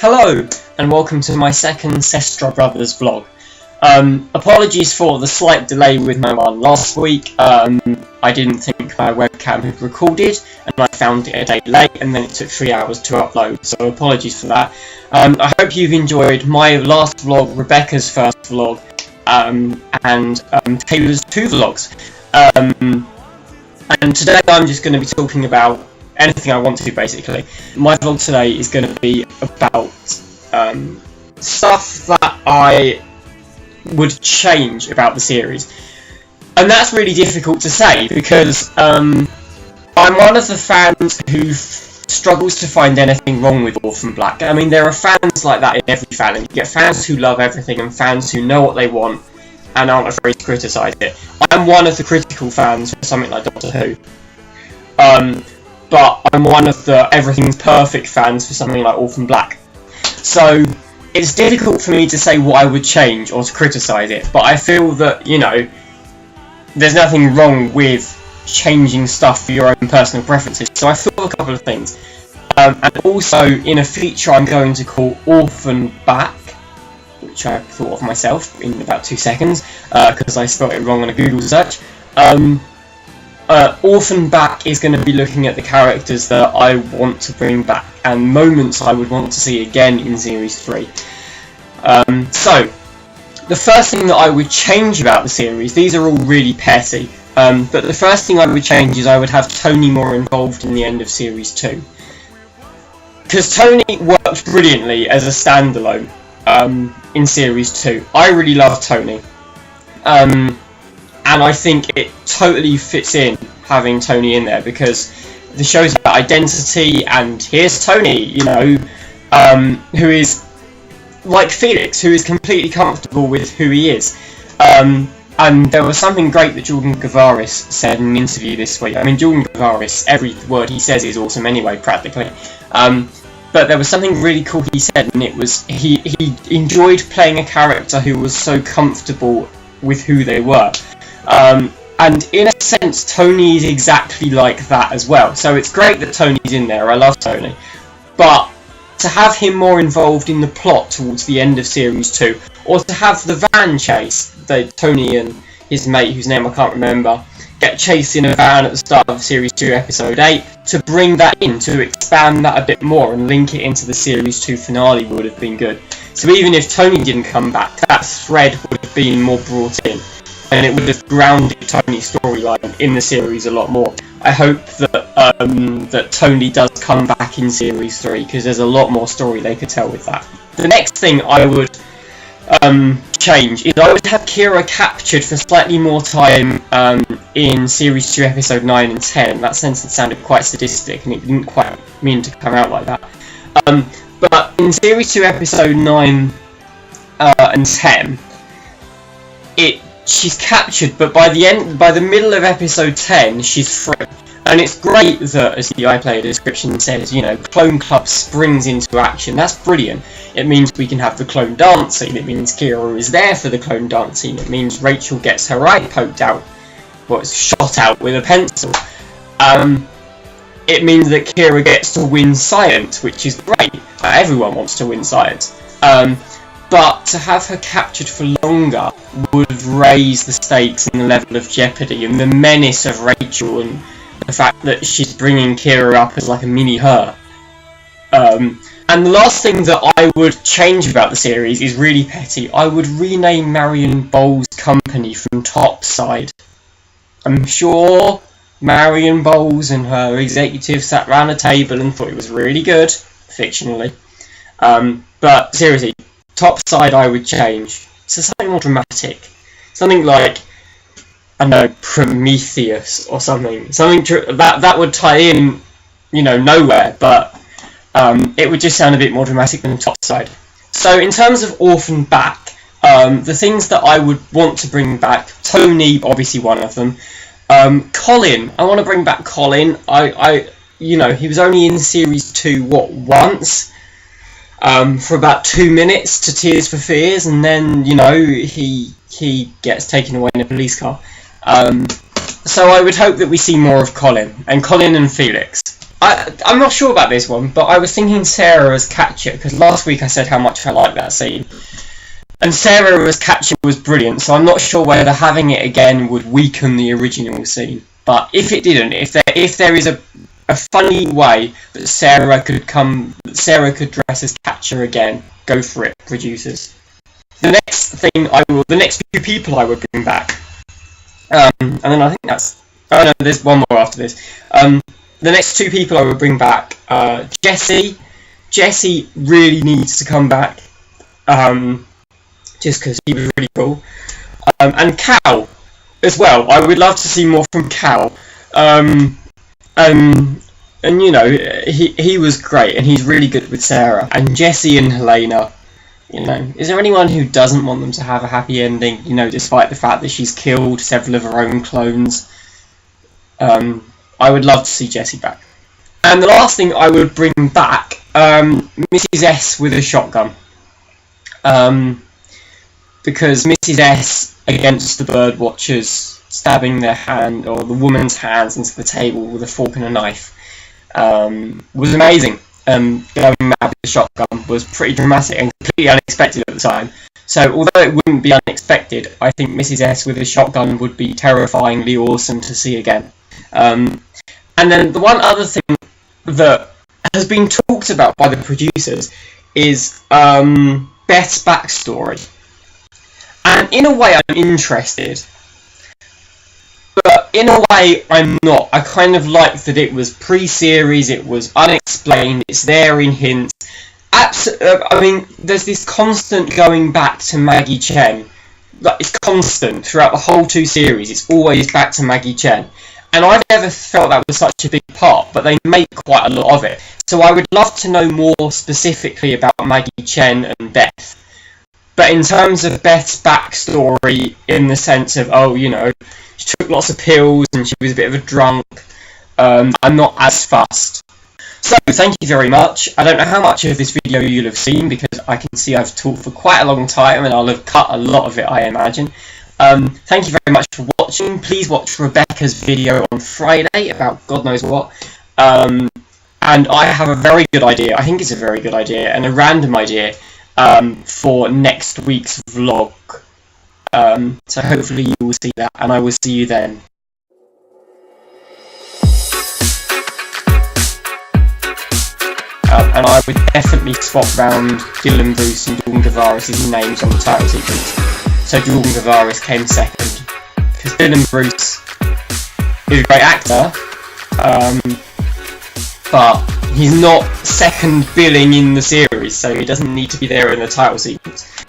Hello, and welcome to my second Sestra Brothers vlog. Apologies for the slight delay with my one last week. I didn't think my webcam had recorded, and I found it a day late, and then it took 3 hours to upload, so apologies for that. I hope you've enjoyed my last vlog, Rebecca's first vlog, and Taylor's 2 vlogs. And today I'm just going to be talking about anything I want to, basically. My vlog today is going to be about stuff that I would change about the series. And that's really difficult to say, because I'm one of the fans who struggles to find anything wrong with Orphan Black. I mean, there are fans like that in every fan, and you get fans who love everything and fans who know what they want and aren't afraid to criticise it. I'm one of the critical fans for something like Doctor Who. But I'm one of the everything's perfect fans for something like Orphan Black. So it's difficult for me to say what I would change or to criticise it, but I feel that, you know, there's nothing wrong with changing stuff for your own personal preferences. So I thought of a couple of things. And also in a feature I'm going to call Orphan Back, which I thought of myself in about 2 seconds, because I spelled it wrong on a Google search. Orphan Back is going to be looking at the characters that I want to bring back and moments I would want to see again in Series 3. So, the first thing that I would change about the series, these are all really petty, but the first thing I would change is I would have Tony more involved in the end of Series 2. Because Tony worked brilliantly as a standalone in Series 2. I really love Tony. And I think it totally fits in having Tony in there, because the show's about identity, and here's Tony, you know, who is like Felix, who is completely comfortable with who he is. And there was something great that Jordan Gavaris said in an interview this week. I mean, Jordan Gavaris, every word he says is awesome anyway, practically. But there was something really cool he said, and it was he enjoyed playing a character who was so comfortable with who they were. And in a sense, Tony is exactly like that as well. So it's great that Tony's in there. I love Tony. But to have him more involved in the plot towards the end of Series 2, or to have the van chase, Tony and his mate, whose name I can't remember, get chased in a van at the start of Series 2, Episode 8, to bring that in, to expand that a bit more and link it into the Series 2 finale would have been good. So even if Tony didn't come back, that thread would have been more brought in, and it would have grounded Tony's storyline in the series a lot more. I hope that that Tony does come back in Series 3, because there's a lot more story they could tell with that. The next thing I would change is I would have Kira captured for slightly more time in Series 2, Episode 9 and 10. That sentence sounded quite sadistic, and it didn't quite mean to come out like that. But in Series 2, Episode 9 and 10, she's captured, but by the middle of Episode 10, she's free. And it's great that, as the iPlayer description says, you know, Clone Club springs into action. That's brilliant. It means we can have the clone dance scene. It means Kira is there for the clone dance scene. It means Rachel gets her eye poked out, well, it's shot out with a pencil. It means that Kira gets to win science, which is great. Everyone wants to win science. But to have her captured for longer would raise the stakes and the level of jeopardy and the menace of Rachel, and the fact that she's bringing Kira up as like a mini her. And the last thing that I would change about the series is really petty. I would rename Marion Bowles' company from Topside. I'm sure Marion Bowles and her executives sat round a table and thought it was really good, fictionally. But seriously, Topside I would change to something more dramatic. Something like, I don't know, Prometheus or something. That would tie in, you know, nowhere, but it would just sound a bit more dramatic than Topside. So in terms of Orphan Back, the things that I would want to bring back, Tony, obviously one of them. Colin, I want to bring back Colin. You know, he was only in Series 2, once? For about 2 minutes to Tears for Fears, and then, you know, he gets taken away in a police car. So I would hope that we see more of Colin and Felix. I'm not sure about this one, but I was thinking Sarah as Catcher, because last week I said how much I like that scene. And Sarah as Catcher was brilliant, so I'm not sure whether having it again would weaken the original scene. But if it didn't, if there is a funny way that Sarah could dress as Catcher again, go for it, producers. The next few people I would bring back, and then I think that's. Oh no, there's one more after this. The next two people I would bring back, Jesse. Jesse really needs to come back, just because he was really cool. And Cal as well. I would love to see more from Cal. And you know, he was great, and he's really good with Sarah. And Jesse and Helena. You know, is there anyone who doesn't want them to have a happy ending? You know, despite the fact that she's killed several of her own clones. I would love to see Jessie back. And the last thing I would bring back, Mrs. S with a shotgun. Because Mrs. S against the bird watchers stabbing their hand, or the woman's hands into the table with a fork and a knife, was amazing. Going mad with the shotgun was pretty dramatic and completely unexpected at the time. So although it wouldn't be unexpected, I think Mrs. S with a shotgun would be terrifyingly awesome to see again. And then the one other thing that has been talked about by the producers is Beth's backstory. And in a way I'm interested, but in a way I'm not. I kind of like that it was pre-series, it was unexplained, it's there in hints. I mean, there's this constant going back to Maggie Chen. Like, it's constant throughout the whole two series, it's always back to Maggie Chen. And I've never felt that was such a big part, but they make quite a lot of it. So I would love to know more specifically about Maggie Chen and Beth. But in terms of Beth's backstory, in the sense of, oh, you know, she took lots of pills and she was a bit of a drunk, I'm not as fussed. So, thank you very much. I don't know how much of this video you'll have seen, because I can see I've talked for quite a long time and I'll have cut a lot of it, I imagine. Thank you very much for watching. Please watch Rebecca's video on Friday about God knows what. And I have a very good idea, I think it's a very good idea, and a random idea for next week's vlog. So hopefully you will see that, and I will see you then. And I would definitely swap round Dylan Bruce and Jordan Gavaris' names on the title sequence. So Jordan Gavaris came second, because Dylan Bruce is a great actor, but he's not second billing in the series, so he doesn't need to be there in the title sequence.